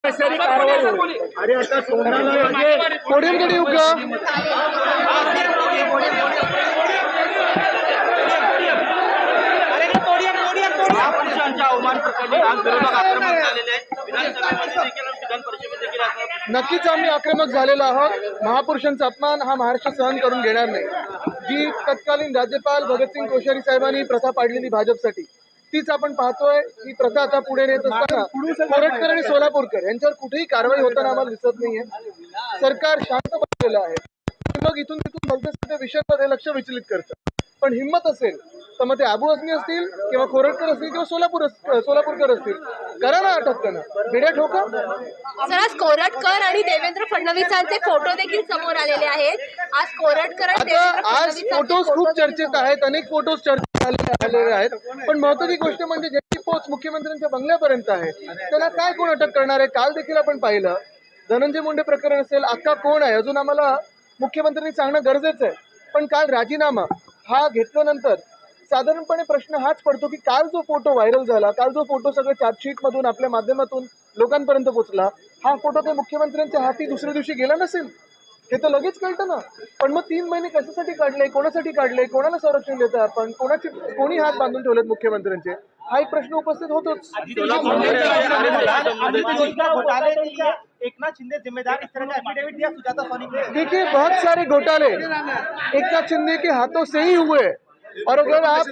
अरे आता पोडियमकडे येऊ का? नक्कीच आम्ही आक्रमक झालेलो आहोत। महापुरुषांचा अपमान हा महाराष्ट्र सहन करून घेणार नाही। जी तत्कालीन राज्यपाल भगतसिंग कोश्यारी साहेबांनी प्रथा पाडलेली भाजपसाठी, तीच आपण पाहतोय। ही प्रथा आता पुढे नेत असताना कोरटकर आणि सोलापूरकर यांच्यावर कुठेही कारवाई होताना आम्हाला दिसत नाहीये। सरकार शांत बसलेलं आहे, मग इथून तिथून भलत्या विषयांमध्ये लक्ष विचलित करतं। पण हिंमत असेल तर मग ते आबू आझमी असतील किंवा कोरटकर असतील किंवा सोलापूरकर असतील, करा ना अटक, त्यांना बेड्या ठोका। आज कोरटकर आणि देवेंद्र फडणवीसांचे फोटो देखील समोर आलेले आहेत। आज कोरटकर आज फोटोज खूप चर्चेत आहेत, अनेक फोटोज चर्चेत आलेले आहेत। पण महत्त्वाची गोष्ट म्हणजे ज्याची पोच मुख्यमंत्र्यांच्या बंगल्यापर्यंत आहे, त्याला काय कोण अटक करणार आहे? काल देखील आपण पाहिलं, धनंजय मुंडे प्रकरण असेल, अक्का कोण आहे अजून आम्हाला मुख्यमंत्र्यांनी सांगणं गरजेचं आहे। पण काल राजीनामा हा घेतल्यानंतर साधारणपणे प्रश्न हाच पडतो की काल जो फोटो व्हायरल झाला, काल जो फोटो सगळं चार्जशीट मधून आपल्या माध्यमातून लोकांपर्यंत पोहोचला, हा फोटो काही मुख्यमंत्र्यांच्या हाती दुसऱ्या दिवशी गेला नसेल, हे तर लगेच कळतं ना। पण मग 3 महिने कशासाठी काढले, कोणासाठी काढले, कोणाला संरक्षण देतं आपण, कोणी हात बांधून ठेवलेत मुख्यमंत्र्यांचे, हा एक प्रश्न उपस्थित होतोच। एकनाथ शिंदे जिम्मेदार, इस तरह का एफिडेविट दिया सुजाता सोनी ने। देखिए, बहुत सारे घोटाले एकनाथ शिंदे के हाथों से ही हुए, और अगर आप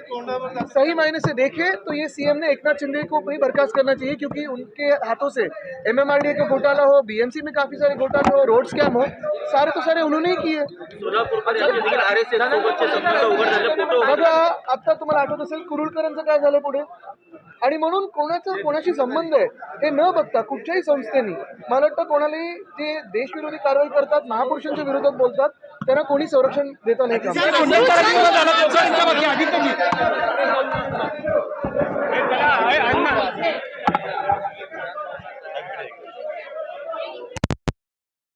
सही मायने से देखें तो ये सीएम ने एकनाथ शिंदे को भी बर्खास्त करना चाहिए, क्योंकि उनके हाथों से एमएमआरडीए का घोटाला हो, बीएमसी में काफी सारे घोटाले हो, रोड स्कैम हो, सारे तो सारे उन्होंने ही किए। बघा, आता तुम्हाला आठवत असेल कुरुळकरांचं काय झालं पुढे, आणि म्हणून कोणाशी संबंध आहे हे न बघता कुठच्याही संस्थेनी, मला वाटतं कोणालाही जे देशविरोधी कारवाई करतात, महापुरुषांच्या विरोधात बोलतात, त्यांना कोणी संरक्षण देता नाही का?